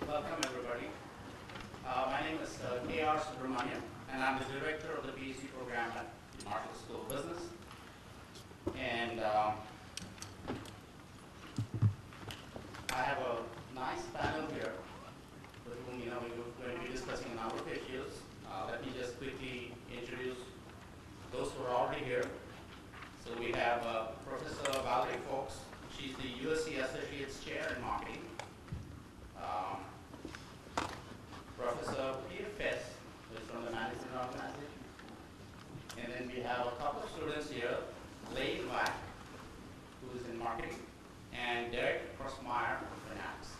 welcome everybody. My name is K.R. Subramaniam, and I'm the director of the PhD program at the Marshall School of Business. And I have a nice panel here with whom we're going to be discussing a number of issues. Let me just quickly introduce those who are already here. So we have Professor Valerie Fox. She's the USC Associates Chair in Marketing. Professor Peter Fess, who is from the Management Organization. And then we have a couple of students here, Lane Wack, who is in Marketing, and Derek Crossmeyer from Finance.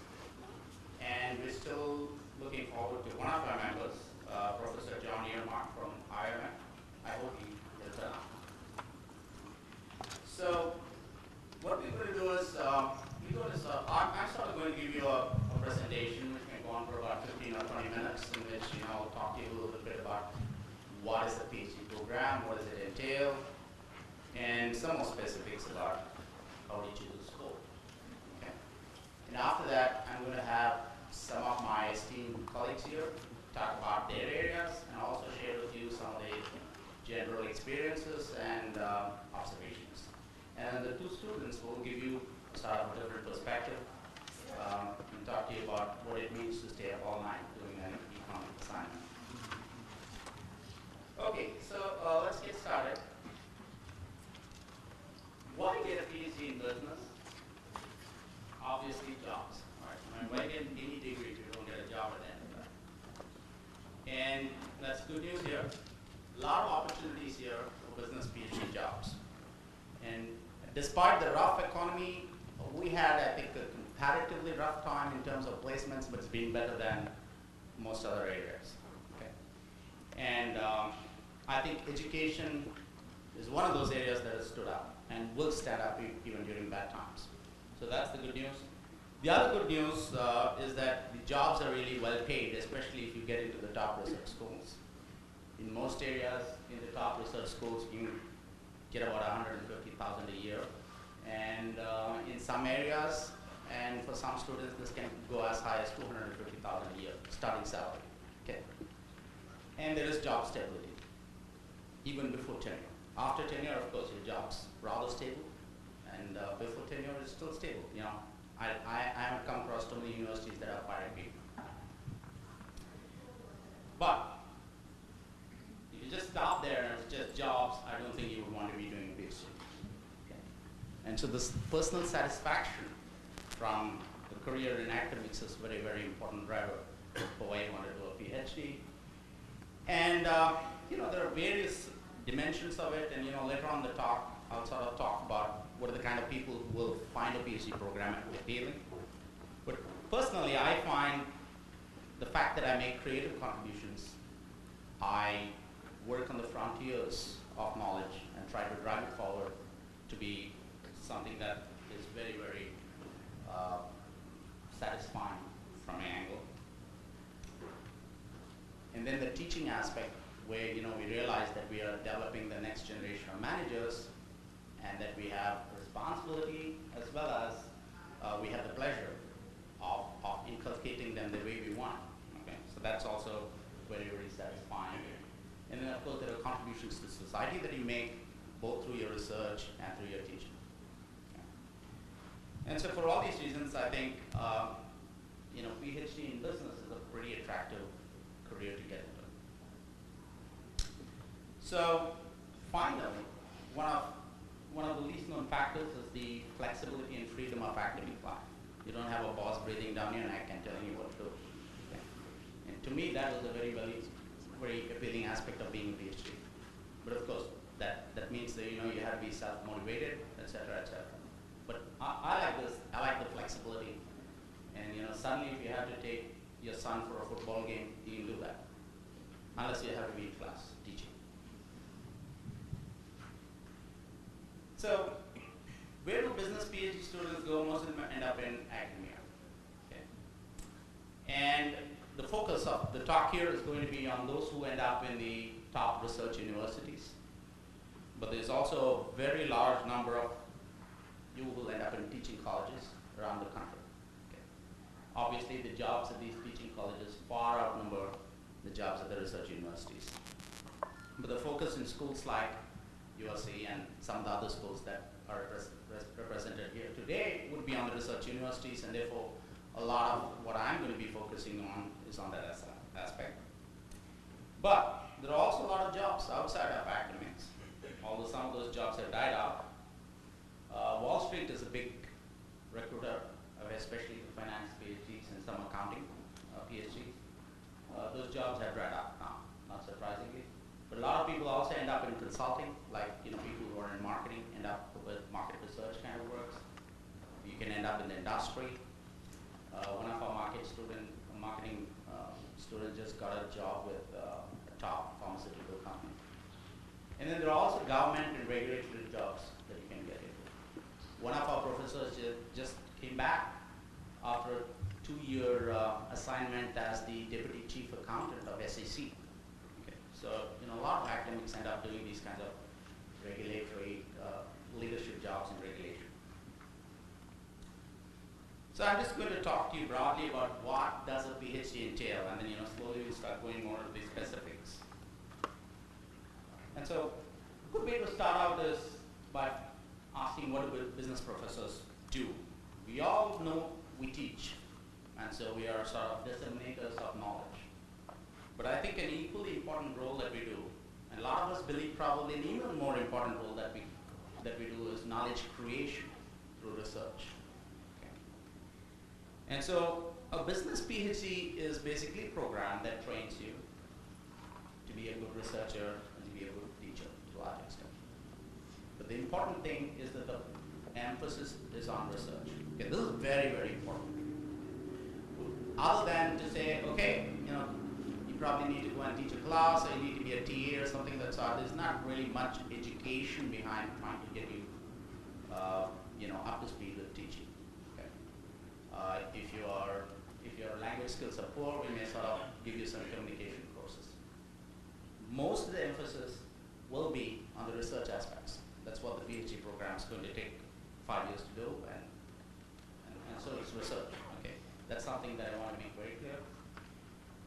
And we're still looking forward to one of our members, Professor John Earmark from IMF. I hope he will turn up. So what we're going to do is, I'm sort of going to give you a presentation which can go on for about 15 or 20 minutes, in which I'll talk to you a little bit about what is the PhD program, what does it entail, and some more specifics about how to choose a school. Okay? And after that, I'm going to have some of my esteemed colleagues here talk about their areas and also share with you some of the general experiences and observations. And the two students will give you sort of a different perspective and talk to you about what it means to stay up all night doing an economic assignment. Okay, so let's get started. Why get a PhD in business? Obviously, jobs. Right? I mean, why get any degree if you don't get a job at the end of that? And that's good news here. A lot of opportunities here for business PhD jobs. And despite the rough economy, we had, I think, a comparatively rough time in terms of placements, but it's been better than most other areas. Okay? And I think education is one of those areas that has stood up and will stand up even during bad times. So that's the good news. The other good news is that the jobs are really well paid, especially if you get into the top research schools. In most areas, in the top research schools, you get about $150,000 a year. And in some areas, and for some students, this can go as high as $250,000 a year, starting salary. Okay. And there is job stability, even before tenure. After tenure, of course, your job's rather stable, and before tenure, it's still stable. I haven't come across too many universities that are firing people. But if you just stop there and it's just jobs, I don't think you would want to be doing a PhD. Okay. And so this personal satisfaction from the career in academics is a very, very important driver for why you want to do a PhD. And there are various dimensions of it, and later on in the talk, I'll sort of talk about what are the kind of people who will find a PhD program appealing. But personally, I find the fact that I make creative contributions, I work on the frontiers of knowledge and try to drive it forward to be something that is very, very satisfying from an angle. And then the teaching aspect, where we realize that we are developing the next generation of managers, and that we have responsibility as well as we have the pleasure of inculcating them the way we want. Okay, so that's also very, very satisfying. And then, of course, there are contributions to society that you make, both through your research and through your teaching. Okay. And so for all these reasons, I think PhD in business is a pretty attractive career to get into. So finally, one of the least known factors is the flexibility and freedom of academic life. You don't have a boss breathing down your neck and telling you what to do. Okay. And to me, that was a very, very, very appealing aspect of being a PhD. But of course, that means that you have to be self-motivated, et cetera, et cetera. But I like this. I like the flexibility. And suddenly, if you have to take your son for a football game, you can do that, unless you have to be in class teaching. So, where do business PhD students go? Most of them end up in academia. Okay. And the focus of the talk here is going to be on those who end up in the top research universities. But there's also a very large number of you who will end up in teaching colleges around the country. Okay. obviously the jobs at these teaching colleges far outnumber the jobs at the research universities. But the focus in schools like USC and some of the other schools that are represented here today would be on the research universities, and therefore a lot of what I'm going to be focusing on is on that aspect. But there are also a lot of jobs outside of academics, although some of those jobs have died out. Wall Street is a big recruiter, especially the finance PhDs and some accounting PhDs. Those jobs have dried up now, not surprisingly. But a lot of people also end up in consulting, like people who are in marketing end up with market research kind of works. You can end up in the industry. One of our marketing students just got a job with a top pharmaceutical company. And then there are also government and regulatory jobs that you can get into. One of our professors just came back after a 2-year assignment as the deputy chief accountant of SEC. Okay. So a lot of academics end up doing these kinds of regulatory leadership jobs in regulation. So I'm just going to talk to you broadly about what does a PhD entail, and then slowly we'll start going more into the specifics. And so a good way to start out is by asking what do business professors do. We all know we teach, and so we are sort of disseminators of knowledge. But I think an equally important role that we do, and a lot of us believe probably an even more important role that we do is knowledge creation through research. And so a business PhD is basically a program that trains you to be a good researcher and to be a good teacher to a large extent. But the important thing is that the emphasis is on research. Okay, this is very, very important. Other than to say, okay, you probably need to go and teach a class, or you need to be a TA or something that's there's not really much education behind trying to get you, up to speed with teaching. If your language skills are poor, we may sort of give you some communication courses. Most of the emphasis will be on the research aspects. That's what the PhD program is going to take 5 years to do, and so it's research. Okay, that's something that I want to make very clear.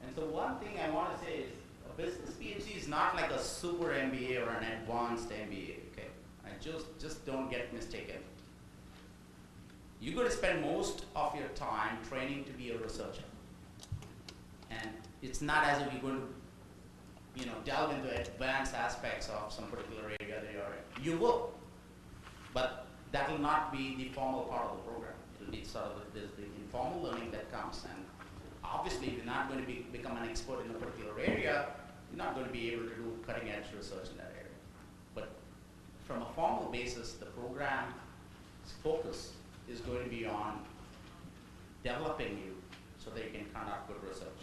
And so one thing I want to say is a business PhD is not like a super MBA or an advanced MBA. Okay, just don't get mistaken. You're going to spend most of your time training to be a researcher. And it's not as if you're going to, delve into advanced aspects of some particular area that you're in. You will, but that will not be the formal part of the program. It will be sort of the informal learning that comes. And obviously, if you're not going to become an expert in a particular area, you're not going to be able to do cutting-edge research in that area. But from a formal basis, the program's focus is going to be on developing you so that you can conduct good research.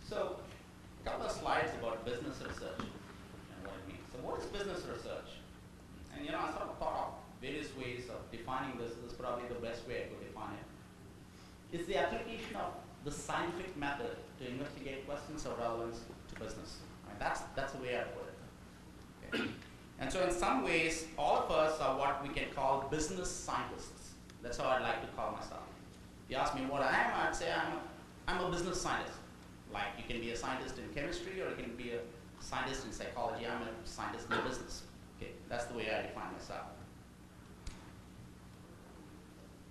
So, a couple of slides about business research and what it means. So what is business research? And I sort of thought of various ways of defining this. This is probably the best way I could define it. It's the application of the scientific method to investigate questions of relevance to business. Right? That's the way I put it. Okay. And so in some ways, all of us are what we can call business scientists. That's how I'd like to call myself. If you ask me what I am, I'd say I'm a business scientist. Like you can be a scientist in chemistry, or you can be a scientist in psychology. I'm a scientist in business. Okay, that's the way I define myself.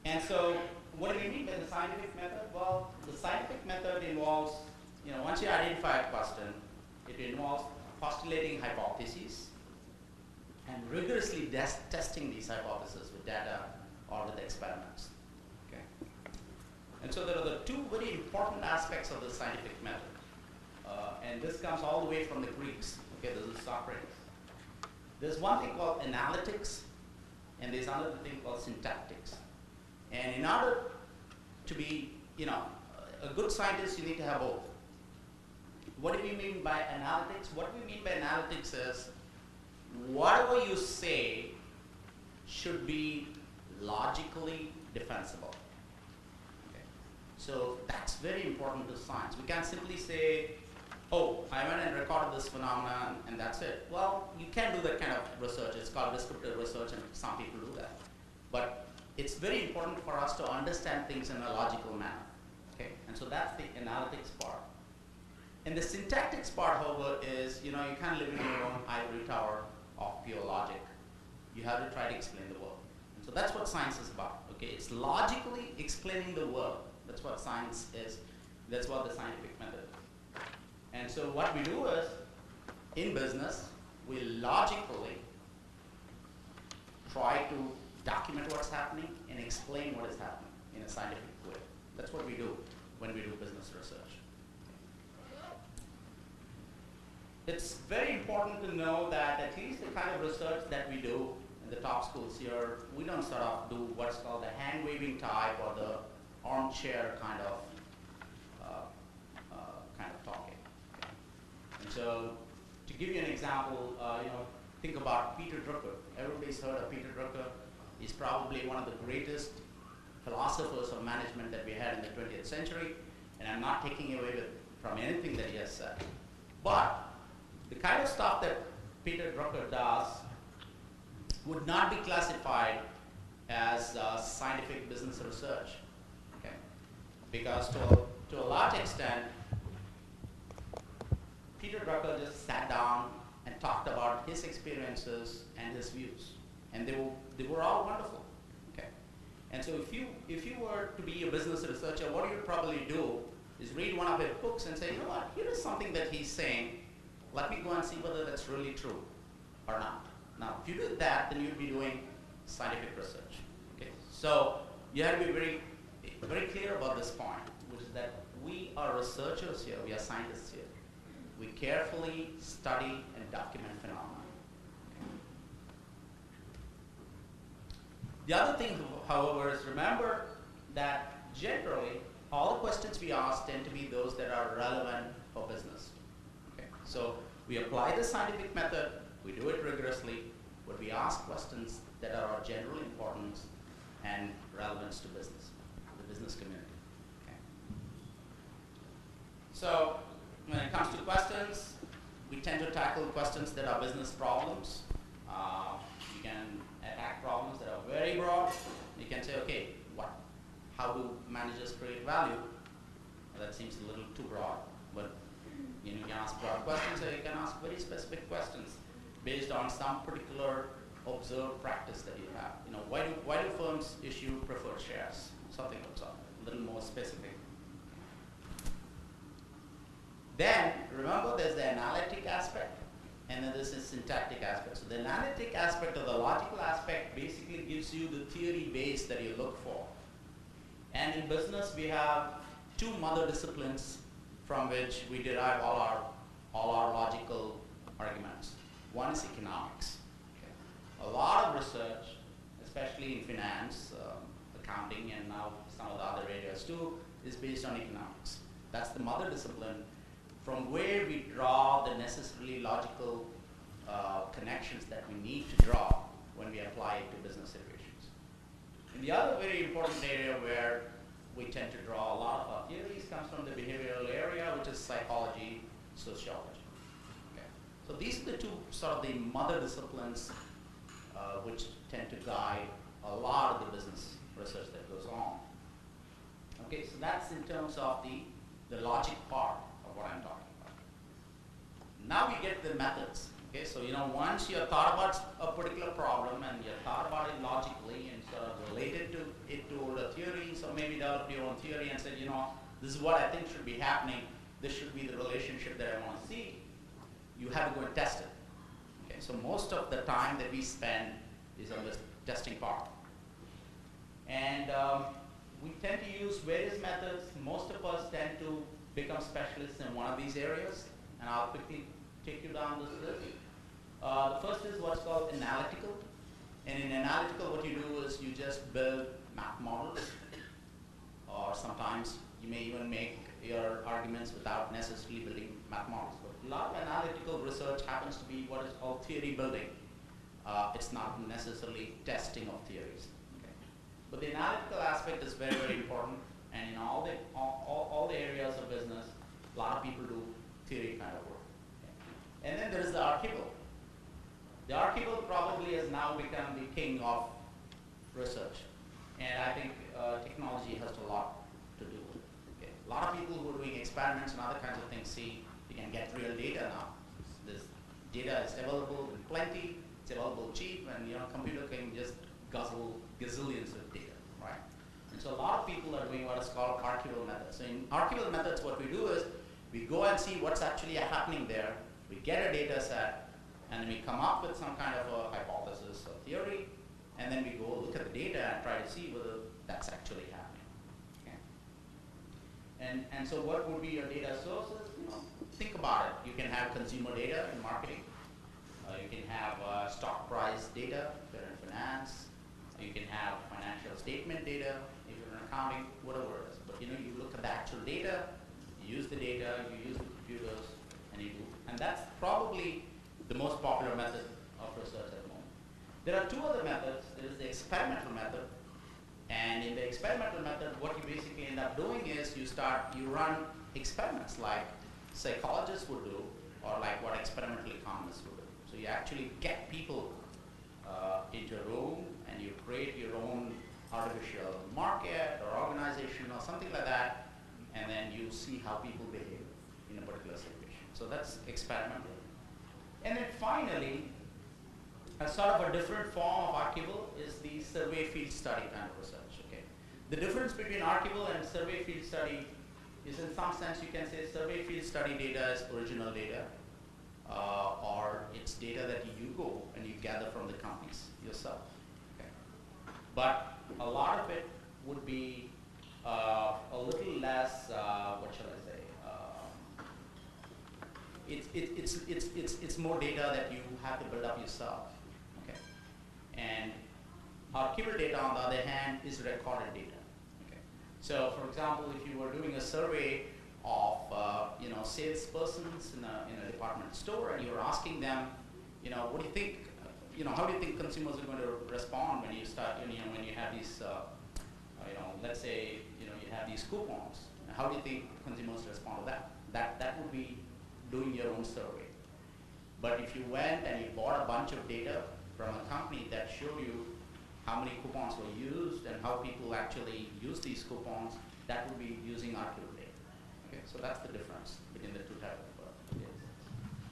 And so what do we mean by the scientific method? Well, the scientific method involves, once you identify a question, it involves postulating hypotheses and rigorously testing these hypotheses with data or with experiments. Okay. And so there are the two very important aspects of the scientific method. And this comes all the way from the Greeks. Okay, this is Socrates. There's one thing called analytics, and there's another thing called syntactics. And in order to be, a good scientist, you need to have both. What do we mean by analytics? What we mean by analytics is whatever you say should be logically defensible. Okay. So that's very important to science. We can't simply say, oh, I went and recorded this phenomenon and that's it. Well, you can do that kind of research. It's called descriptive research, and some people do that. But it's very important for us to understand things in a logical manner. Okay, and so that's the analytics part. And the syntactics part, however, is you can't live in your own ivory tower of pure logic. You have to try to explain the world. And so that's what science is about. Okay, it's logically explaining the world. That's what science is. That's what the scientific method is. And so what we do is, in business, we logically try to document what's happening and explain what is happening in a scientific way. That's what we do when we do business research. It's very important to know that at least the kind of research that we do in the top schools here, we don't sort of do what's called the hand-waving type or the armchair kind of talking. Okay. And so, to give you an example, think about Peter Drucker. Everybody's heard of Peter Drucker. He's probably one of the greatest philosophers of management that we had in the 20th century, and I'm not taking away from anything that he has said. But the kind of stuff that Peter Drucker does would not be classified as scientific business research, okay? Because to a large extent, Peter Drucker just sat down and talked about his experiences and his views, and they were all wonderful, okay? And so if you were to be a business researcher, what you would probably do is read one of his books and say, you know what, here is something that he's saying. Let me go and see whether that's really true or not. Now, if you did that, then you'd be doing scientific research. Okay? So you have to be very, very clear about this point, which is that we are researchers here, we are scientists here. We carefully study and document phenomena. Okay? The other thing, however, is remember that generally all the questions we ask tend to be those that are relevant for business. So we apply the scientific method, we do it rigorously, but we ask questions that are of general importance and relevance to business, the business community. Okay. So when it comes to questions, we tend to tackle questions that are business problems. You can attack problems that are very broad. You can say, okay, how do managers create value? Well, that seems a little too broad, but you can ask broad questions, or you can ask very specific questions based on some particular observed practice that you have. Why do firms issue preferred shares? Something like that, a little more specific. Then remember, there's the analytic aspect, and then there's the syntactic aspect. So the analytic aspect or the logical aspect basically gives you the theory base that you look for. And in business, we have two mother disciplines from which we derive all our logical arguments. One is economics. Okay. A lot of research, especially in finance, accounting, and now some of the other areas too, is based on economics. That's the mother discipline from where we draw the necessarily logical connections that we need to draw when we apply it to business situations. And the other very important area where we tend to draw a lot of our theories comes from the behavioral area, which is psychology, sociology. Okay. So these are the two sort of the mother disciplines which tend to guide a lot of the business research that goes on. Okay, so that's in terms of the logic part of what I'm talking about. Now we get the methods. Okay, so once you have thought about a particular problem and you have thought about it logically and sort of related it to older theories, or maybe developed your own theory and said, this is what I think should be happening, this should be the relationship that I want to see, you have to go and test it. Okay, so most of the time that we spend is on this testing part. And we tend to use various methods. Most of us tend to become specialists in one of these areas, and I'll quickly take you down this list. The first is what's called analytical. And in analytical, what you do is you just build math models, or sometimes you may even make your arguments without necessarily building math models. But a lot of analytical research happens to be what is called theory building. It's not necessarily testing of theories. Okay. But the analytical aspect is very, very important. And in all the areas of business, a lot of people do theory kind of work. Okay. And then there is the archival. The archival probably has now become the king of research. And I think technology has a lot to do with it. Okay. A lot of people who are doing experiments and other kinds of things see you can get real data now. This data is available in plenty, it's available cheap, and computer can just guzzle gazillions of data, right? And so a lot of people are doing what is called archival methods. So in archival methods, what we do is we go and see what's actually happening there. We get a data set, and then we come up with some kind of a hypothesis or theory, and then we go look at the data and try to see whether that's actually happening. Okay. And so what would be your data sources? Think about it. You can have consumer data in marketing. You can have stock price data if you're in finance. You can have financial statement data if you're in accounting, whatever it is. But you look at the actual data, you use the data, you use the computers, and you do. And that's probably the most popular method of research at the moment. There are two other methods. There is the experimental method. And in the experimental method, what you basically end up doing is you run experiments like psychologists would do, or like what experimental economists would do. So you actually get people into a room and you create your own artificial market or organization or something like that, and then you see how people behave in a particular situation. So that's experimental. And then finally, a sort of a different form of archival is the survey field study kind of research. Okay. The difference between archival and survey field study is, in some sense, you can say survey field study data is original data, or it's data that you go and you gather from the companies yourself. Okay. But a lot of it would be a little less, what shall I say? It's more data that you have to build up yourself. Okay. And archival data, on the other hand, is recorded data. Okay. So, for example, if you were doing a survey of salespersons in a department store, and you're asking them, what do you think? How do you think consumers are going to respond when you start? When you have these, let's say, you have these coupons. How do you think consumers respond to that? That would be doing your own survey. But if you went and you bought a bunch of data from a company that showed you how many coupons were used and how people actually use these coupons, that would be using archival data. Okay, so that's the difference between the two types of data.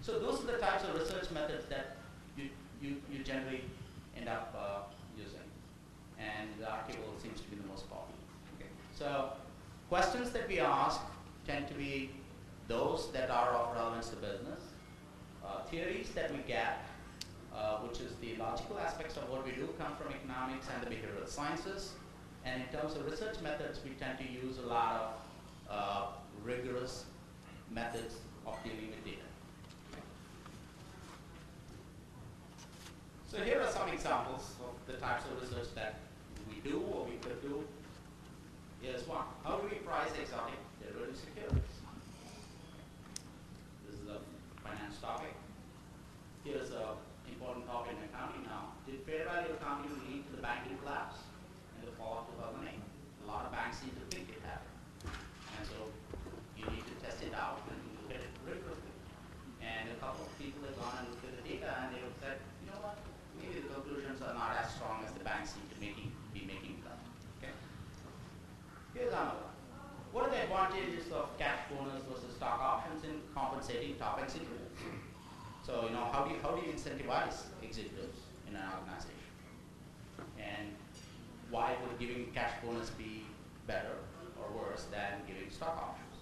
So those are the types of research methods that you generally end up using, and the archival seems to be the most popular. Okay. So questions that we ask tend to be those that are of relevance to business, theories that we get, which is the logical aspects of what we do come from economics and the behavioral sciences, and in terms of research methods, we tend to use a lot of rigorous methods of dealing with data. So here are some examples of the types of research that we do or we could do. Here's one. How do we price exotic derivative securities? This is a finance topic. Here's an important topic in accounting now. Did fair value accounting lead to the banking collapse in the fall of 2008? A lot of banks seem to think it happened. And so you need to test it out and look at it rigorously. And a couple of people have gone and looked at the data and they have said, you know what, maybe the conclusions are not as strong as the banks seem to be making them. Okay. Here's another one. What are the advantages of cash bonus versus stock options in compensating top executives? So, how do you incentivize executives in an organization? And why would giving cash bonus be better or worse than giving stock options?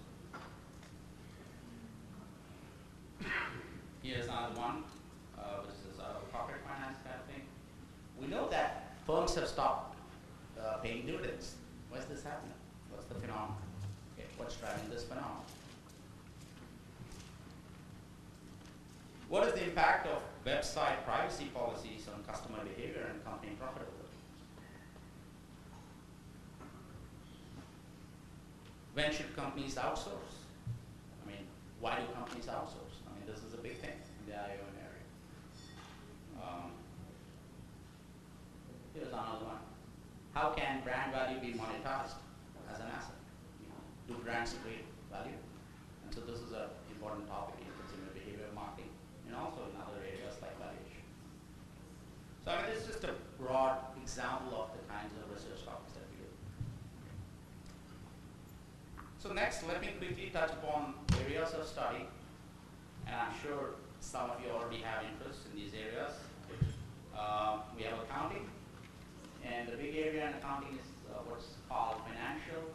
Here's another one, which is a corporate finance kind of thing. We know that firms have stopped paying dividends. Why is this happening? What's the phenomenon? Okay, what's driving this phenomenon? What is the impact of website privacy policies on customer behavior and company profitability? When should companies outsource? I mean, why do companies outsource? I mean, this is a big thing in the IOM area. Here's another one. How can brand value be monetized as an asset? Do brands create value? And so this is an important topic in consumer behavior marketing and also in other areas like valuation. So I mean, this is just a broad example of the kinds of research topics that So next, let me quickly touch upon areas of study, and I'm sure some of you already have interest in these areas. We have accounting, and the big area in accounting is what's called financial,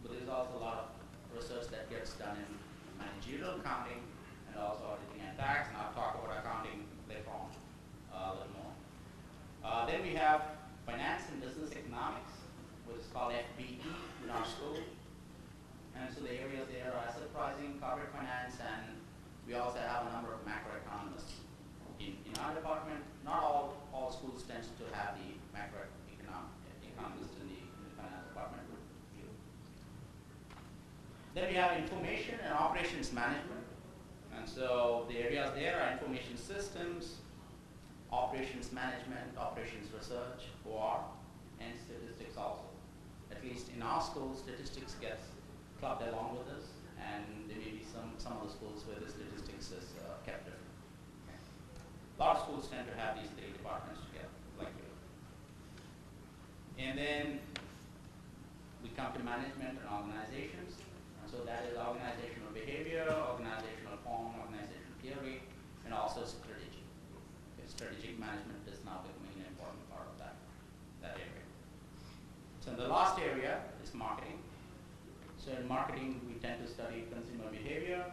but there's also a lot of research that gets done in managerial accounting and also auditing and tax, and I'll talk about accounting later on a little more. Then we have finance and business economics, which is called FBE in our school. And so the areas there are asset pricing, corporate finance, and we also have a number of macroeconomists. In our department, not all schools tend to have the macroeconomists in the finance department. Then we have information and operations management. And so the areas there are information systems, operations management, operations research, OR, and statistics also. At least in our school, statistics gets clubbed along with us, and there may be some of the schools where the statistics is kept different. Okay. A lot of schools tend to have these three departments together, like you. And then we come to management and organizations. And so that is organizational behavior, organizational form, organizational theory, and also strategy. Okay. Strategic management is now becoming an important part of that area. So the last area is marketing. So in marketing, we tend to study consumer behavior,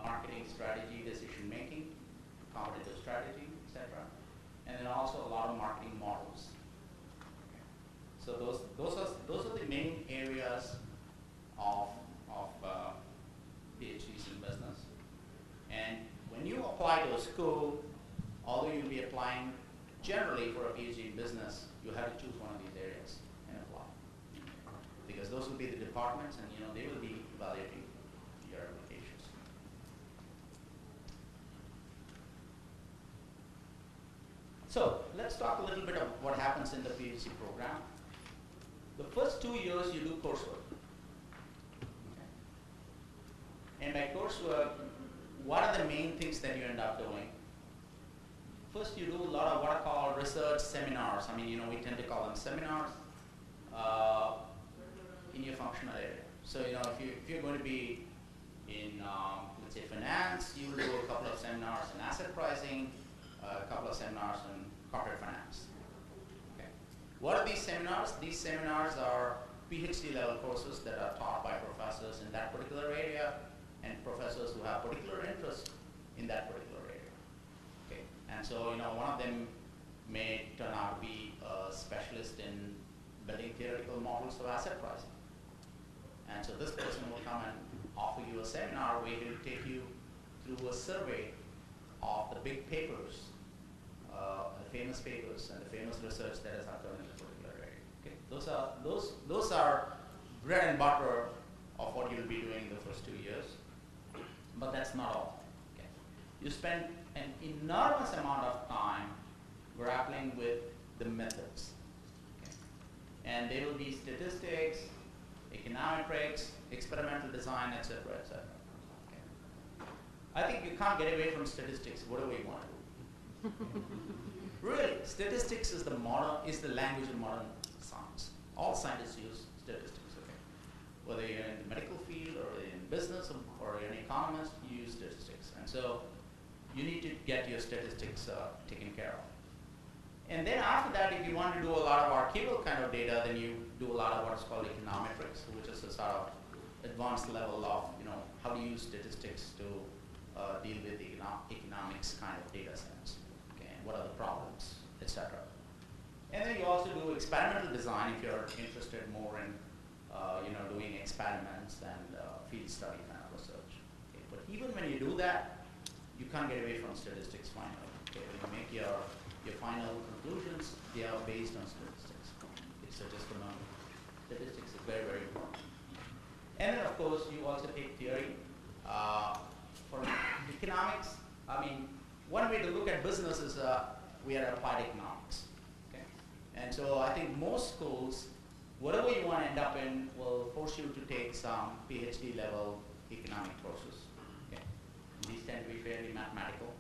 marketing strategy, decision making, competitive strategy, etc. And then also a lot of marketing models. Okay. So those are the main areas of PhDs in business. And when you apply to a school, although you'll be applying generally for a PhD in business, you have to choose one of these areas and apply. Because those will be the departments, and they will be evaluating your applications. So let's talk a little bit of what happens in the PhD program. The first 2 years you do coursework. Okay. And by coursework, what are the main things that you end up doing? First, you do a lot of what are called research seminars. I mean, we tend to call them seminars. In your functional area. So if you're going to be in let's say finance, you will do a couple of seminars in asset pricing, a couple of seminars in corporate finance. Okay. What are these seminars? These seminars are PhD level courses that are taught by professors in that particular area and professors who have particular interest in that particular area. Okay. And so one of them may turn out to be a specialist in building theoretical models of asset pricing. And so this person will come and offer you a seminar where he will take you through a survey of the big papers, the famous papers and the famous research that has occurred in a particular area. Okay. Those are bread and butter of what you'll be doing in the first 2 years. But that's not all. Okay. You spend an enormous amount of time grappling with the methods. Okay. And there will be statistics, econometrics, experimental design, etc., etc. Okay. I think you can't get away from statistics. What do we want to do? Really, statistics is the language of modern science. All scientists use statistics. Okay. Whether you're in the medical field or in business or you're an economist, you use statistics. And so you need to get your statistics taken care of. And then after that, if you want to do a lot of archival kind of data, then you do a lot of what is called econometrics, which is a sort of advanced level of how to use statistics to deal with the economics kind of data sets. Okay, and what are the problems, etc. And then you also do experimental design if you're interested more in doing experiments and field study kind of research. Okay, but even when you do that, you can't get away from statistics finally. Okay, when you make your final conclusions, they are based on statistics. Okay, so just remember, statistics is very, very important. And then, of course, you also take theory. For economics, I mean, one way to look at business is we are applied economics. Okay? And so I think most schools, whatever you want to end up in, will force you to take some PhD level economic courses. Okay? These tend to be fairly mathematical.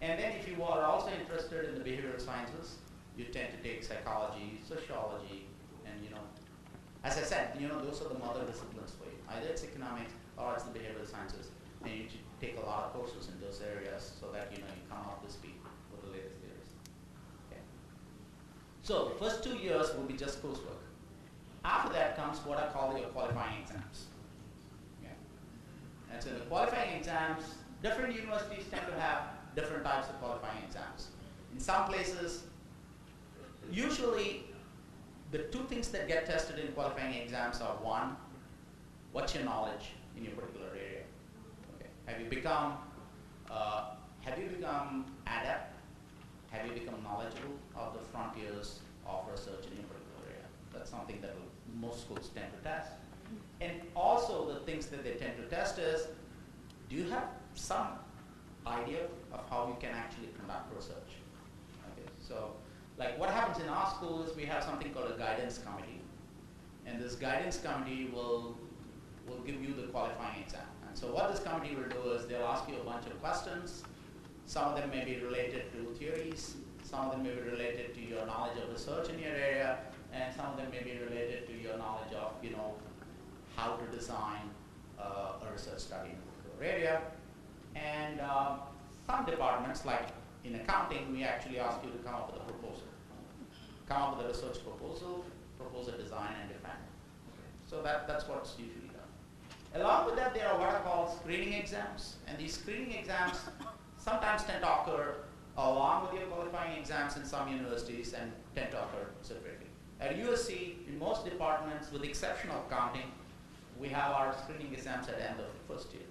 And then if you are also interested in the behavioral sciences, you tend to take psychology, sociology, and as as I said, those are the mother disciplines for you. Either it's economics or it's the behavioral sciences. And you should take a lot of courses in those areas so that you come up to speed with the latest theories. Okay. So the first 2 years will be just coursework. After that comes what I call your qualifying exams. Okay. And so the qualifying exams, different universities tend to have different types of qualifying exams. In some places, usually the two things that get tested in qualifying exams are, one, what's your knowledge in your particular area? Okay. Have you become adept? Have you become knowledgeable of the frontiers of research in your particular area? That's something that most schools tend to test. And also the things that they tend to test is, do you have some idea of how you can actually conduct research? Okay, so like what happens in our school is we have something called a guidance committee. And this guidance committee will give you the qualifying exam. And so what this committee will do is they'll ask you a bunch of questions. Some of them may be related to theories. Some of them may be related to your knowledge of research in your area. And some of them may be related to your knowledge of, how to design a research study in a particular area. And some departments, like in accounting, we actually ask you to come up with a proposal. Come up with a research proposal, propose a design, and defend it. So that's what's usually done. Along with that, there are what are called screening exams. And these screening exams sometimes tend to occur along with your qualifying exams in some universities and tend to occur separately. At USC, in most departments, with the exception of accounting, we have our screening exams at the end of the first year.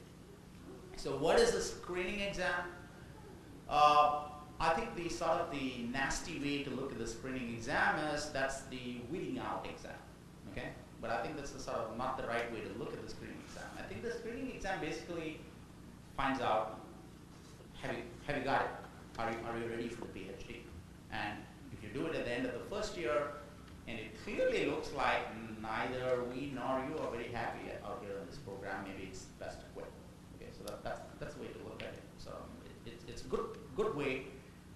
So what is a screening exam? I think the sort of the nasty way to look at the screening exam is that's the weeding out exam, okay? But I think that's the sort of not the right way to look at the screening exam. I think the screening exam basically finds out, have you got it? Are you ready for the PhD? And if you do it at the end of the first year, and it clearly looks like neither we nor you are very happy out here in this program, maybe it's best to quit. Okay, so that's the way to look at it. So it's a good way,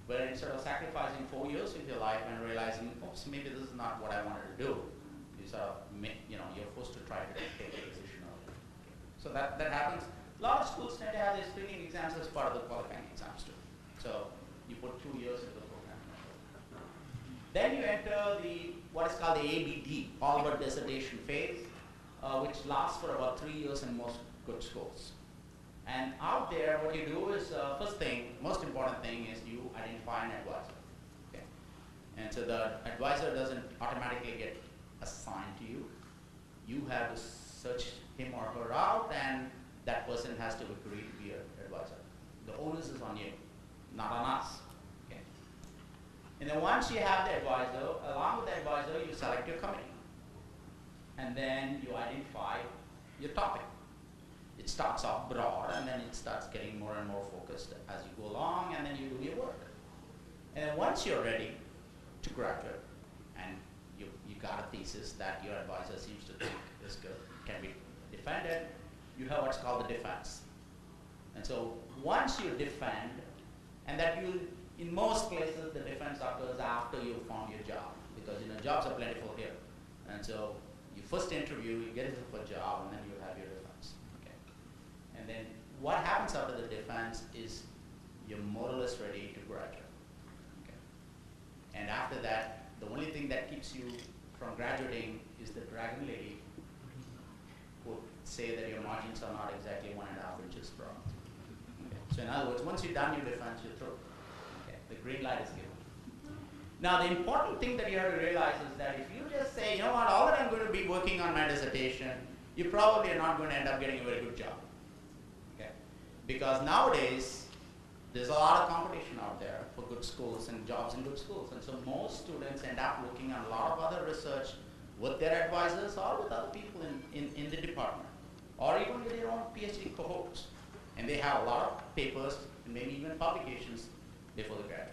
where instead of sacrificing 4 years of your life and realizing, oops, maybe this is not what I wanted to do, you sort of you're forced to try to take a decision of it. Okay. So that happens. A lot of schools tend to have their screening exams as part of the qualifying exams too. So you put 2 years into the program. Then you enter what is called the ABD, all but dissertation phase, which lasts for about 3 years in most good schools. And out there, what you do is, first thing, most important thing is you identify an advisor. Okay? And so the advisor doesn't automatically get assigned to you. You have to search him or her out, and that person has to agree to be your advisor. The onus is on you, not on us. Okay? And then once you have the advisor, along with the advisor, you select your committee. And then you identify your topic. It starts off broad, and then it starts getting more and more focused as you go along, and then you do your work. And then once you're ready to graduate, and you got a thesis that your advisor seems to think is good, can be defended, you have what's called the defense. And so once you defend, and that in most places the defense occurs after you found your job, because jobs are plentiful here. And so you first interview, you get into a job, and then you have your defense. Okay. And then what happens after the defense is you're more or less ready to graduate. Okay. And after that, the only thing that keeps you from graduating is the dragon lady who say that your margins are not exactly 1.5 inches broad. Okay. So in other words, once you've done your defense, you're through. Okay. The green light is given. Now the important thing that you have to realize is that if you just say, you know what, all that I'm going to be working on my dissertation, you probably are not going to end up getting a very good job. Okay? Because nowadays, there's a lot of competition out there for good schools and jobs in good schools. And so most students end up looking at a lot of other research with their advisors or with other people in the department, or even with their own PhD cohorts. And they have a lot of papers and maybe even publications before they graduate.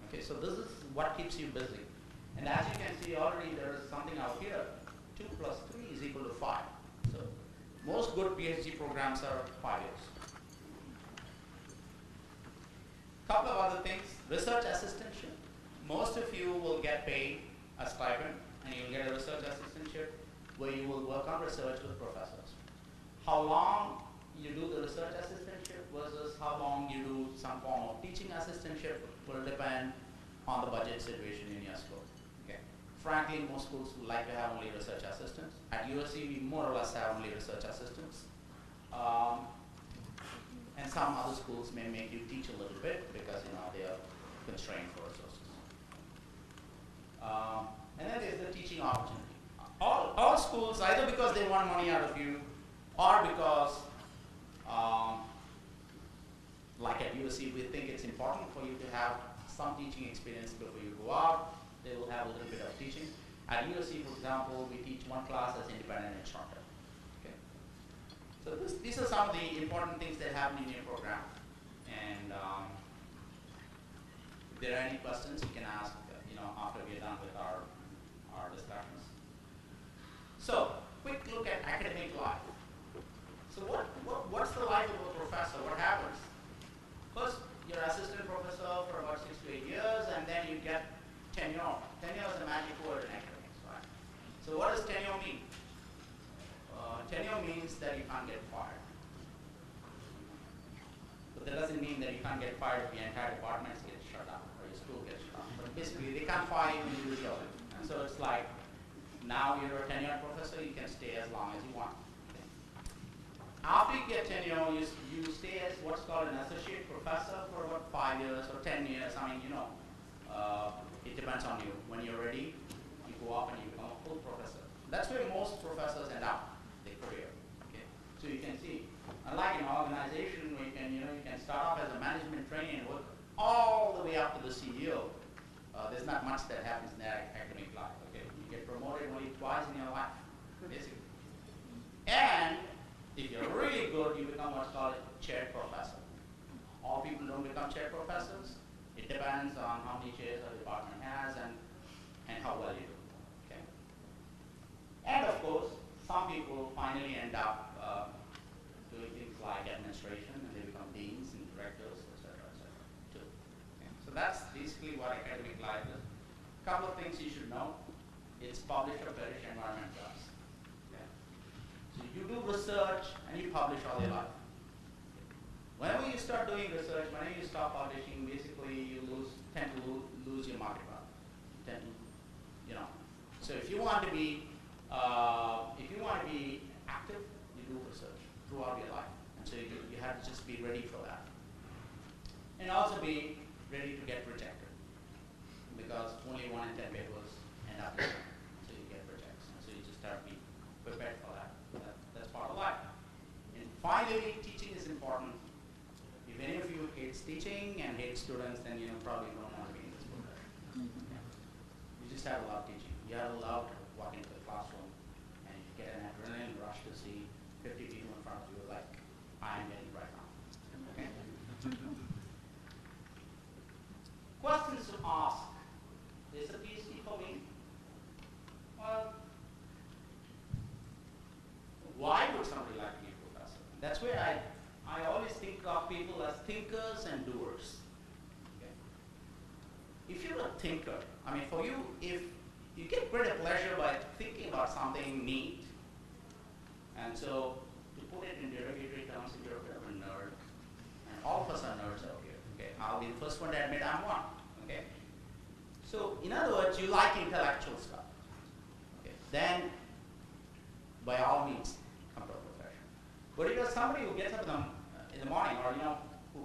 Okay, so this is what keeps you busy. And as you can see already, there is something out here. 2 plus 3 is equal to 5. So most good PhD programs are 5 years. Couple of other things. Research assistantship. Most of you will get paid a stipend, and you'll get a research assistantship. where you will work on research with professors. How long you do the research assistantship versus how long you do some form of teaching assistantship will depend on the budget situation in your school. Okay. Frankly, most schools would like to have only research assistants. At USC, we more or less have only research assistants. And some other schools may make you teach a little bit because they are constrained for resources. And then there's the teaching opportunity. All schools, either because they want money out of you, or because, like at USC, we think it's important for you to have some teaching experience before you go out. They will have a little bit of teaching. At USC, for example, we teach one class as independent instructor. Okay. So these are some of the important things that happen in your program. And if there are any questions, you can ask after we're done with our discussions. So, quick look at academic life. So what's the life of a professor? What happens? First, you're assistant professor for about 6 to 8 years, and then you get tenure. Tenure is a magic word in academics, right? So what does tenure mean? Tenure means that you can't get fired. But that doesn't mean that you can't get fired if the entire department gets shut down or your school gets shut down. But basically, they can't fire you when you do the job. And so it's like, now you're a tenured professor, you can stay as long as you want. Okay. After you get tenure, you stay as what's called an associate professor for about 5 years or 10 years. I mean, it depends on you. When you're ready, you go up and you become a full professor. That's where most professors end up their career. Okay. So you can see, unlike an organization where you can start off as a management trainee and work all the way up to the CEO, there's not much that happens in their academic life. Okay. You get promoted only twice in your life, basically. And if you're really good, you become what's called a chair professor. All people don't become chair professors. It depends on how many chairs a department has and how well you do. Okay. And of course, some people finally end up doing things like administration, and they become deans and directors, etc., too. Okay. So that's basically what academic life is. A couple of things you should know. It's publish or perish environment jobs. Okay. So you do research and you publish all your life. Whenever you start doing research, whenever you stop publishing, basically you tend to lose your market value. You tend to, So if you want to be active, you do research throughout your life, and so you have to just be ready for that, and also be ready to get rejected, because only 1 in 10 papers end up in there, so you get rejects, and so you just have to be prepared for that. That's part of life. And finally, teaching is important. If any of you hates teaching and hate students, then you probably don't want to be in this profession. Yeah. You just have to love teaching. You have to love to walk into the classroom and you get an adrenaline rush to see 50 people in front of you like I am getting right now. Okay? Questions to ask. Is a PhD for me? Well, why would somebody like to be a professor? That's where I always think of people as thinkers and doers. Okay? If you're a thinker, I mean, for you, if you get great pleasure by thinking about something neat, and so to put it in derogatory terms, if you're a bit of a nerd, and all of us are nerds out here. Okay, I'll be the first one to admit I'm one. Okay, so in other words, you like intellectual stuff. Okay, then by all means, come to a profession. But if you're somebody who gets up in the morning, or who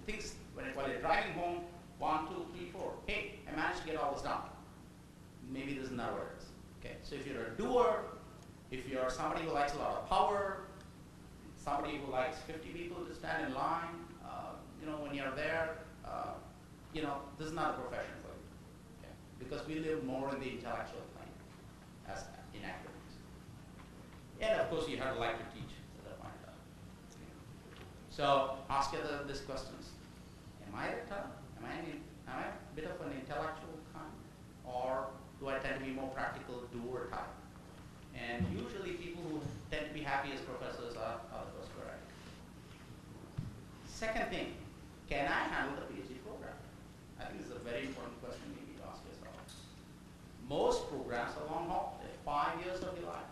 thinks while they're driving home, 1, 2, 3, 4, hey, I managed to get all this done. Maybe this is not what it is. Okay, so if you're a doer, if you're somebody who likes a lot of power, somebody who likes 50 people to stand in line, when you're there, this is not a profession for you. Okay? Because we live more in the intellectual plane as in academics. And of course, you have to like to teach, as I pointed out. Okay. So ask yourself these questions: Am I a type? Am I a bit of an intellectual kind, or do I tend to be more practical doer type? And usually, people who tend to be happy as professors are the first variety. Second thing, can I handle the PhD program? I think this is a very important question you need to ask yourself. Most programs are long haul. They're 5 years of your life.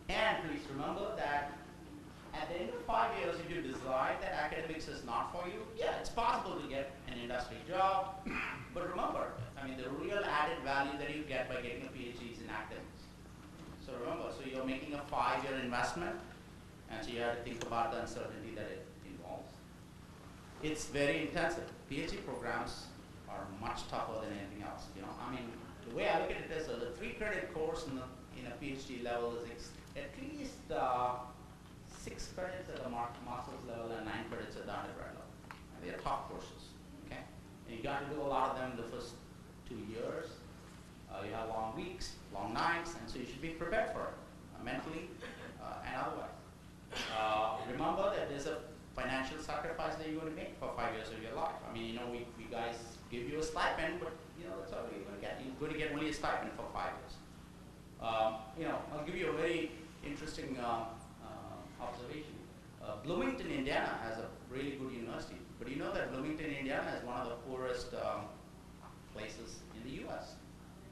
And please remember that at the end of 5 years, if you decide that academics is not for you, yeah, it's possible to get an industry job. But remember, I mean, the real added value that you get by getting a PhD is in academics. So remember, so you're making a 5-year investment, and so you have to think about the uncertainty that it involves. It's very intensive. PhD programs are much tougher than anything else. You know, I mean, the way I look at it is the 3-credit course in a PhD level is at least 6 credits at the master's level and 9 credits at the undergrad level. And they are tough courses, okay? And you got to do a lot of them in the first 2 years. You have long weeks, long nights, and so you should be prepared for it, mentally and otherwise. Remember that there's a financial sacrifice that you're going to make for 5 years of your life. I mean, you know, we guys give you a stipend, but you know, that's all you're going to get. You're going to get only a stipend for 5 years. You know, I'll give you a very interesting observation. Bloomington, Indiana has a really good university, but you know that Bloomington, Indiana is one of the poorest places in the US.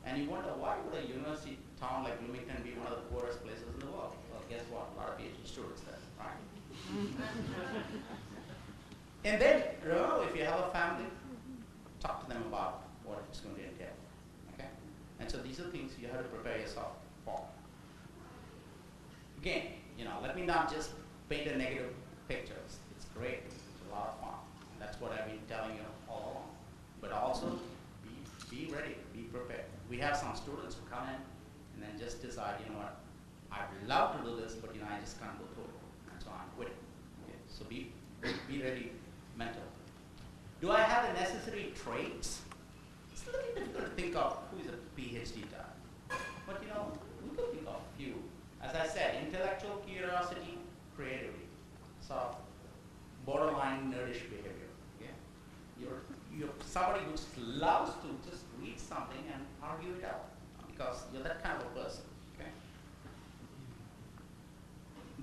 And you wonder, why would a university town like Bloomington be one of the poorest places in the world? Well, guess what? A lot of PhD students there, right? And then, remember, if you have a family, talk to them about what it's going to entail, okay? And so these are things you have to prepare yourself for. Again, you know, let me not just paint a negative picture. It's great. It's a lot of fun. And that's what I've been telling you all along. But also, be ready, be prepared. We have some students who come in and then just decide, you know what, I'd love to do this, but you know, I just can't go through it. And so I'm quitting. Okay? So be ready mentally. Do I have the necessary traits? It's a little difficult to think of who is a PhD type. But you know, we could think of a few. As I said, intellectual curiosity, creativity. So borderline nerdish behavior. Okay? You're somebody who just loves to just read something and argue it out because you're that kind of a person. Okay?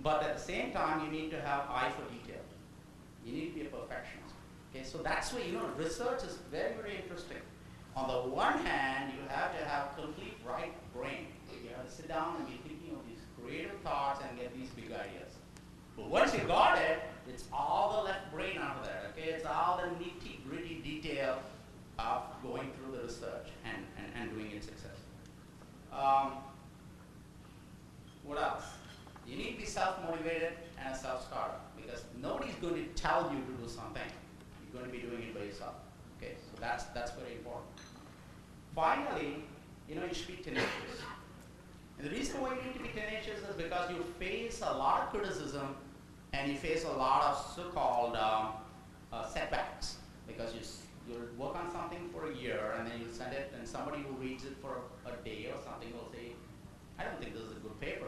But at the same time, you need to have eye for detail. You need to be a perfectionist. Okay? So that's where, you know, research is very, very interesting. On the one hand, you have to have complete right brain. You have to sit down and be thinking of these creative thoughts and get these big ideas. But once you got it, it's all the left brain after that, okay? It's all the nitty-gritty detail of going through the research and doing it successfully. What else? You need to be self-motivated and a self-starter because nobody's going to tell you to do something. You're going to be doing it by yourself, okay? So that's very important. Finally, you know, you should be tenacious. And the reason why you need to be tenacious is because you face a lot of criticism and you face a lot of so-called setbacks because you'll work on something for a year and then you'll send it and somebody who reads it for a day or something will say, I don't think this is a good paper.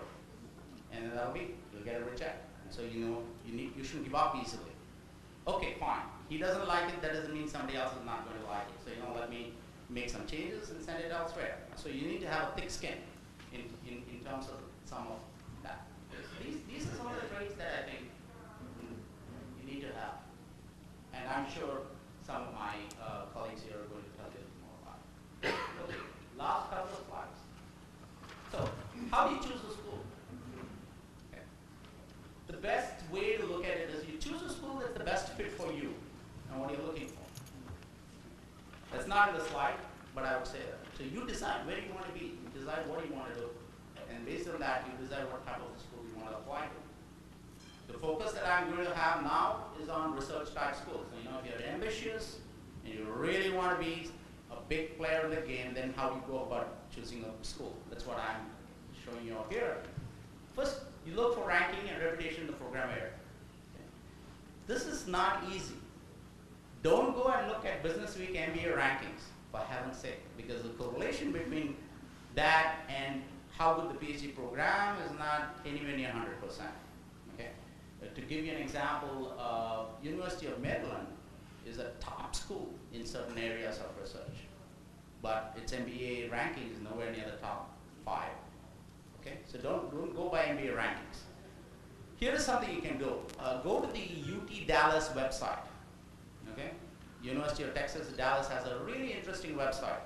And then that'll be, you'll get a reject. And so you know, you shouldn't give up easily. Okay, fine. He doesn't like it, that doesn't mean somebody else is not going to like it. So you know, let me make some changes and send it elsewhere. So you need to have a thick skin in terms of some of that. These are some of the traits that I think you need to have. And I'm sure some of my colleagues here are going to tell you more about it. Okay, last couple of slides. So, how do you choose a school? Okay. The best way to look at it is you choose a school that's the best fit for you and what you're looking for. That's not in the slide, but I would say that. So you decide where you want to be, you decide what you want to do, and based on that, you decide what type of school you want to apply to. The focus that I'm going to have now is on research type schools. So, you know, if you're ambitious and you really want to be a big player in the game, then how do you go about choosing a school? That's what I'm showing you here. First, you look for ranking and reputation in the program area. Okay. This is not easy. Don't go and look at Business Week MBA rankings, for heaven's sake, because the correlation between that and how good the PhD program is not anywhere near 100%. Okay? To give you an example, University of Maryland is a top school in certain areas of research, but its MBA ranking is nowhere near the top 5. Okay? So don't go by MBA rankings. Here is something you can do. Go to the UT Dallas website. Okay? University of Texas Dallas has a really interesting website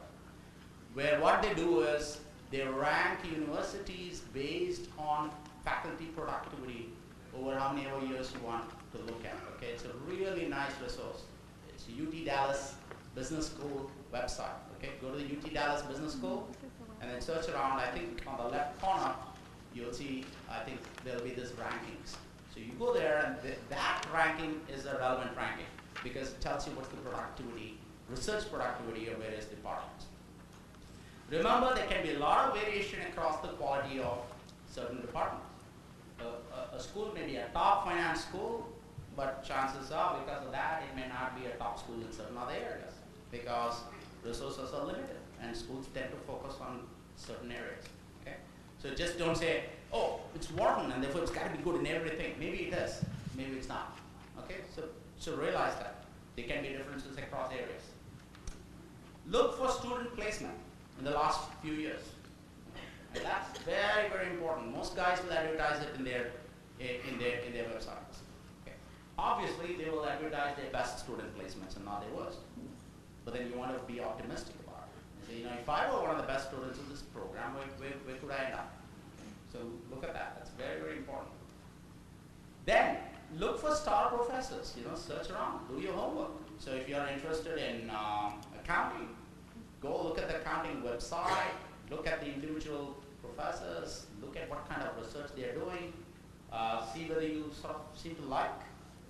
where what they do is they rank universities based on faculty productivity over how many years you want to look at. Okay, it's a really nice resource. It's a UT Dallas Business School website. Okay, go to the UT Dallas Business School and then search around. I think on the left corner you'll see, I think there'll be this rankings. So you go there, and that ranking is a relevant ranking because it tells you what's the productivity, research productivity of various departments. Remember, there can be a lot of variation across the quality of certain departments. A school may be a top finance school, but chances are, because of that, it may not be a top school in certain other areas because resources are limited, and schools tend to focus on certain areas. Okay, so just don't say, "Oh, it's Wharton, and therefore it's got to be good in everything." Maybe it is, maybe it's not. Okay, so realize that there can be differences across areas. Look for student placement in the last few years. And that's very, very important. Most guys will advertise it in their websites. Okay. Obviously, they will advertise their best student placements and not their worst. But then you want to be optimistic about it. You say, if I were one of the best students in this program, where could I end up? So look at that. That's very, very important. Then look for star professors. Search around. Do your homework. So if you're interested in accounting, go look at the accounting website. Look at the individual professors, look at what kind of research they're doing, see whether you sort of seem to like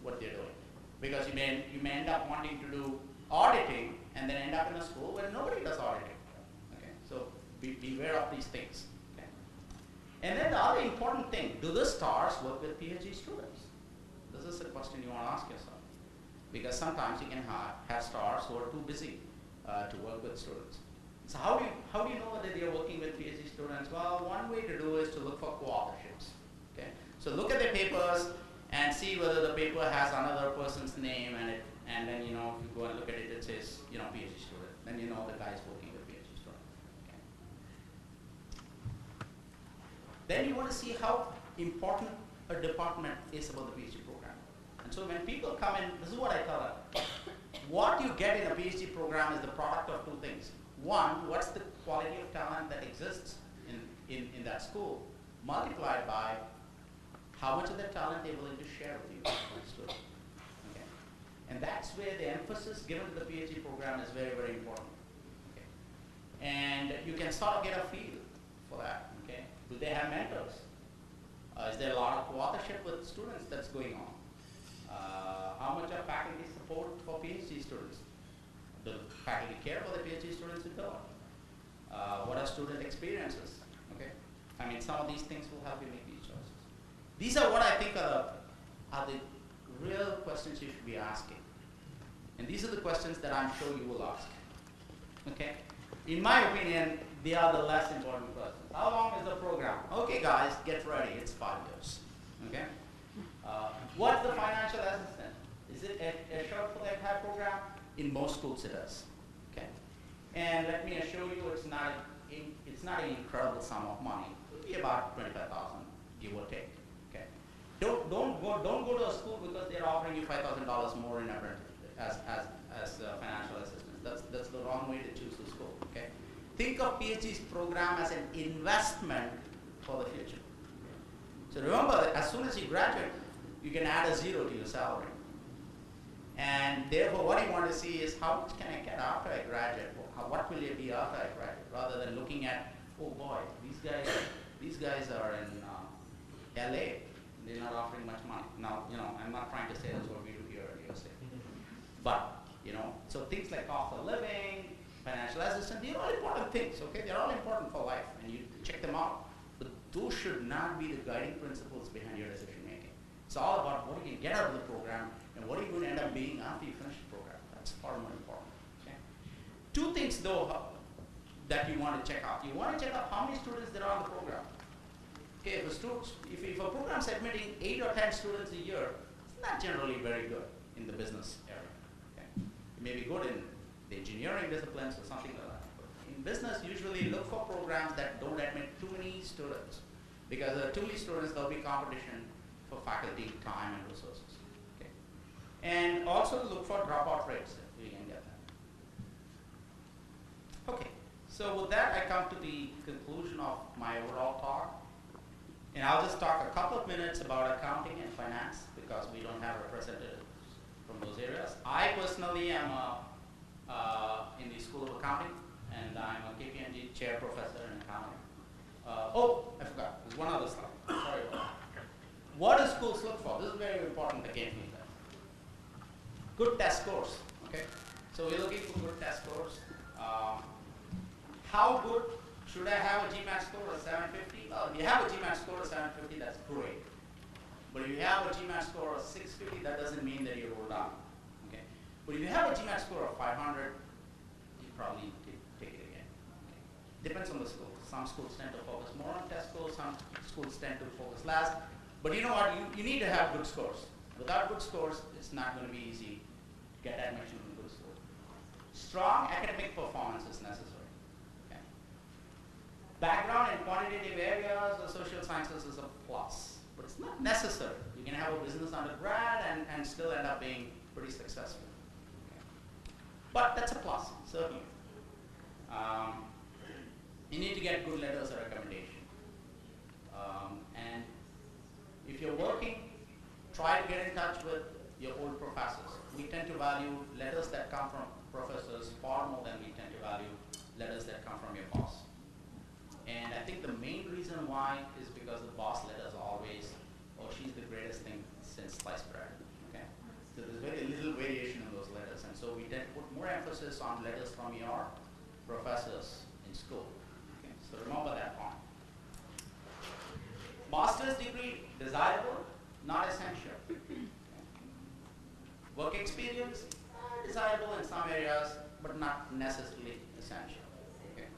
what they're doing. Because you may end up wanting to do auditing and then end up in a school where nobody does auditing. Okay, so beware of these things. Okay? And then the other important thing, do the stars work with PhD students? This is a question you want to ask yourself. Because sometimes you can have stars who are too busy to work with students. So how do you know whether they're working with PhD students? Well, one way to do is to look for co-authorships. Okay? So look at their papers and see whether the paper has another person's name and then if you go and look at it, it says PhD student. Then you know the guy is working with PhD student. Okay? Then you want to see how important a department is about the PhD program. And so when people come in, this is what I tell them. What you get in a PhD program is the product of two things. One, what's the quality of talent that exists in that school, multiplied by how much of that talent they're willing to share with you as a student. Okay? And that's where the emphasis given to the PhD program is very, very important. Okay? And you can sort of get a feel for that. Okay? Do they have mentors? Is there a lot of co-authorship with students that's going on? How much of faculty support for PhD students? Do faculty care for the PhD students in Philip? What are student experiences? Okay, I mean, some of these things will help you make these choices. These are what I think are the real questions you should be asking, and these are the questions that I'm sure you will ask. Okay, in my opinion, they are the less important questions. How long is the program? Okay, guys, get ready. It's 5 years. Okay, what's the financial assistance? Is it assured for the entire program? In most schools it is. Okay? And let me assure you it's not an incredible sum of money. It will be about $25,000, give or take. Okay? Don't go to a school because they're offering you $5,000 more in as financial assistance. That's the wrong way to choose the school. Okay? Think of PhD's program as an investment for the future. So remember that as soon as you graduate, you can add a zero to your salary. And therefore, what you want to see is how much can I get after I graduate? What will it be after I graduate? Rather than looking at, oh boy, these guys are in LA. They're not offering much money. Now, I'm not trying to say that's what we do here at USC. But, so things like cost of living, financial assistance, they're all important things, okay? They're all important for life, and you check them out. But those should not be the guiding principles behind your decision making. It's all about what you can get out of the program and what are you going to end up being after you finish the program. That's far more important. Okay? Two things, though, that you want to check out. You want to check out how many students there are in the program. Okay, if a program is admitting 8 or 10 students a year, it's not generally very good in the business area. Okay? It may be good in the engineering disciplines or something like that. But in business, usually look for programs that don't admit too many students. Because too many students, there'll be competition for faculty, time, and resources. Okay? And also look for dropout rates if you can get that. Okay, so with that I come to the conclusion of my overall talk. And I'll just talk a couple of minutes about accounting and finance because we don't have representatives from those areas. I personally am in the School of Accounting, and I'm a KPMG chair professor in accounting. I forgot. There's one other slide. Sorry about that. What do schools look for? This is very important again. Good test scores. Okay. So we're looking for good test scores. How good should I have a GMAT score of 750? Well, if you have a GMAT score of 750, that's great. But if you have a GMAT score of 650, that doesn't mean that you're rolled out. Okay. But if you have a GMAT score of 500, you probably need to take it again. Okay. Depends on the school. Some schools tend to focus more on test scores. Some schools tend to focus less. But you know what? You need to have good scores. Without good scores, it's not going to be easy to get admission in good schools. Strong academic performance is necessary. Okay. Background in quantitative areas or social sciences is a plus, but it's not necessary. You can have a business undergrad and still end up being pretty successful. Okay. But that's a plus, certainly. You need to get good letters of recommendation. And if you're working, try to get in touch with your old professors. We tend to value letters that come from professors far more than we tend to value letters that come from your boss. And I think the main reason why is because the boss letters are always, oh, she's the greatest thing since sliced bread. Okay? So there's very little variation in those letters. And so we tend to put more emphasis on letters from your professors in school. Okay? So remember that point. Master's degree, desirable, not essential. Okay. Work experience, desirable in some areas, but not necessarily essential. Okay.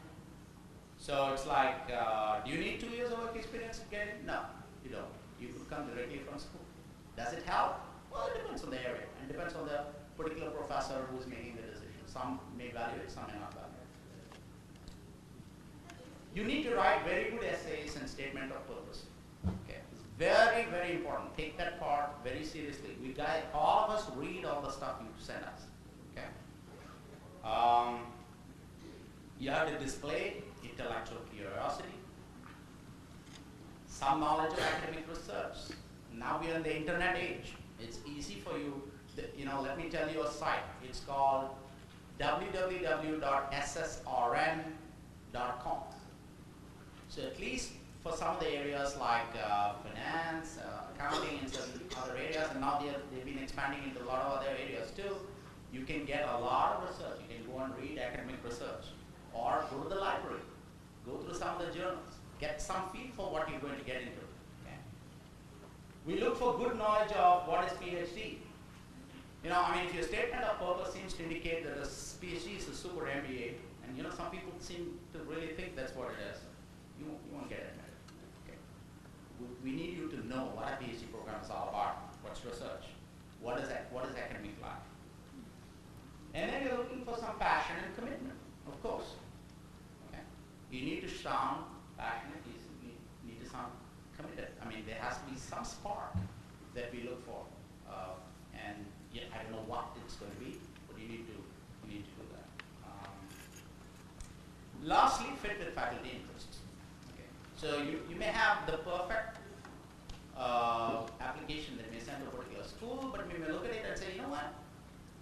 So it's like, do you need 2 years of work experience to get it? No, you don't. You could come directly from school. Does it help? Well, it depends on the area, and depends on the particular professor who's making the decision. Some may value it, some may not value it. You need to write very good essays and statement of purpose. Okay. It's very, very important. Take that part very seriously. All of us read all the stuff you send us. Okay. You have to display intellectual curiosity, some knowledge of academic research. Now we are in the internet age. It's easy for you. Let me tell you a site. It's called www.ssrn.com. So at least for some of the areas like finance, accounting, and certain other areas, and now they've been expanding into a lot of other areas too, you can get a lot of research. You can go and read academic research, or go to the library, go through some of the journals, get some feel for what you're going to get into. Okay? We look for good knowledge of what is PhD. If your statement of purpose seems to indicate that a PhD is a super MBA, and some people seem to really think that's what it is, you won't get it. Okay. We need you to know what a PhD program is all about. What's research? What is academic life? And then you're looking for some passion and commitment, of course. Okay. You need to sound passionate. You need to sound committed. There has to be some spark that we look for. I don't know what it's going to be, but you need to do that. Lastly, fit with faculty interests. Okay. So you may have the perfect application that may send to a particular school, but we may look at it and say, you know what,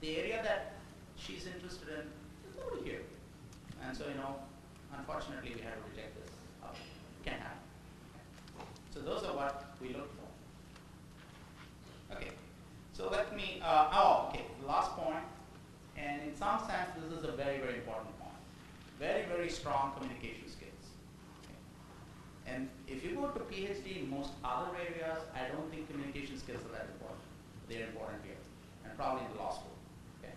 the area that she's interested in, there's nobody here. And so, unfortunately we have to reject this. Can't happen. Okay. So those are what we look for. Okay. So let me, the last point, and in some sense this is a very, very important point. Very, very strong communication skills. Okay. And if you go to PhD in most other areas, I don't think communication skills are that important. They're important here, and probably in the law school. Okay.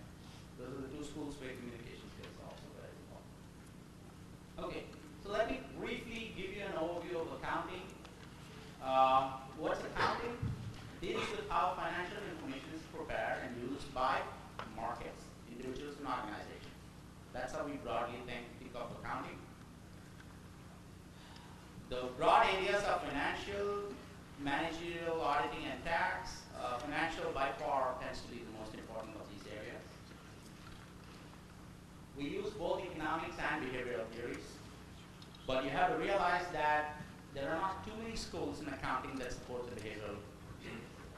Those are the two schools where communication skills are also very important. Okay, so let me briefly give you an overview of accounting. What's accounting? Deals with how financial information is prepared and used by markets, individuals, and organizations. That's how we broadly think of accounting. The broad areas are financial, managerial, auditing, and tax. Financial by far tends to be the most important of these areas. We use both economics and behavioral theories, but you have to realize that there are not too many only schools in accounting that support the behavioral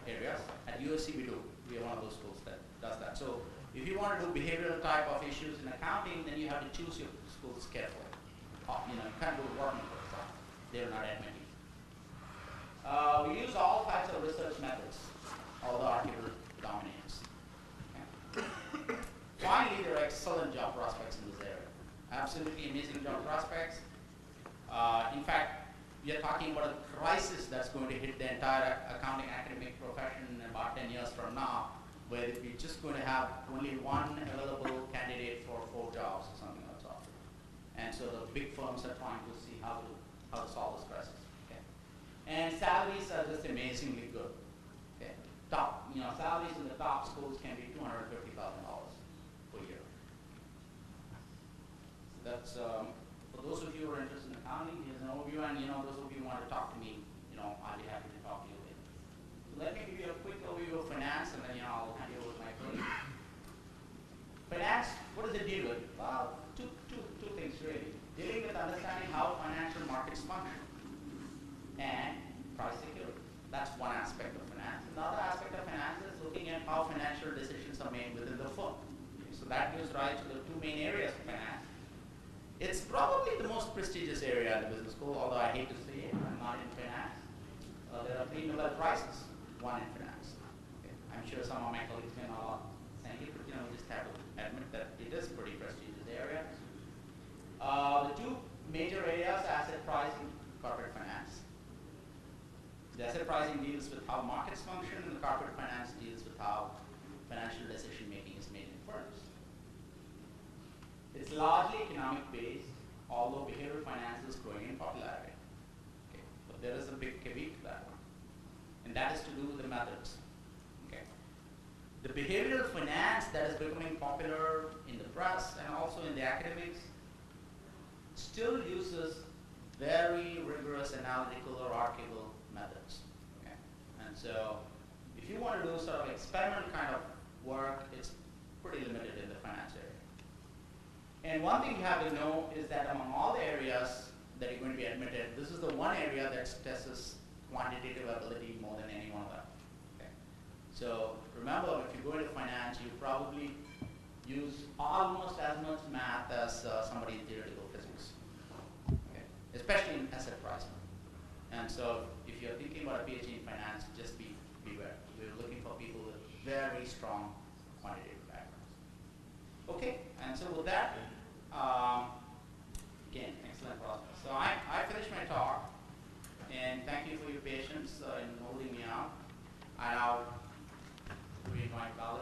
areas. At USC we do. We are one of those schools that does that. So if you want to do behavioral type of issues in accounting, then you have to choose your schools carefully. You can't go to Wharton, for example. They're not admitting. We use all types of research methods, although article dominates. Okay. Finally, there are excellent job prospects in this area. Absolutely amazing job prospects. In fact, we are talking about a crisis that's going to hit the entire accounting academic profession in about 10 years from now, where we're just going to have only one available candidate for 4 jobs or something like that. And so the big firms are trying to see how to solve this crisis. Okay. And salaries are just amazingly good. Okay. Salaries in the top schools can be $250,000 per year. So that's for those of you who are interested in accounting, here's an overview, and those of you who want to talk to me, I'll be happy to talk to you later. So let me give you a quick overview of finance, and then I'll hand you over to my colleague. Finance, what does it deal with? Well, two things really. Dealing with understanding how financial markets function and price security. That's one aspect of finance. Another aspect of finance is looking at how financial decisions are made within the firm. Okay, so that gives rise to the 2 main areas of finance. It's probably the most prestigious area in the business school, although I hate to say it, I'm not in finance. There are 3 Nobel Prizes, 1 in finance. Okay. I'm sure some of my colleagues may not saying it, but we just have to admit that it is a pretty prestigious area. The 2 major areas, asset pricing, corporate finance. The asset pricing deals with how markets function, and the corporate finance deals with how financial decision making is made in firms. It's largely economic based, although behavioral finance is growing in popularity. Okay. But there is a big caveat to that one, and that is to do with the methods. Okay. The behavioral finance that is becoming popular in the press and also in the academics still uses very rigorous analytical or archival methods. Okay. And so if you want to do sort of experiment kind of work, it's pretty limited in the finance area. And one thing you have to know is that among all the areas that you're going to be admitted, this is the one area that tests quantitative ability more than any one of them. Okay. So remember, if you go into finance, you probably use almost as much math as somebody in theoretical physics, okay. Especially in asset pricing. And so if you're thinking about a PhD in finance, just beware. We're looking for people with very strong quantitative backgrounds. Okay, and so with that, again, excellent process. So I finished my talk, and thank you for your patience in holding me out. I now read my colleague.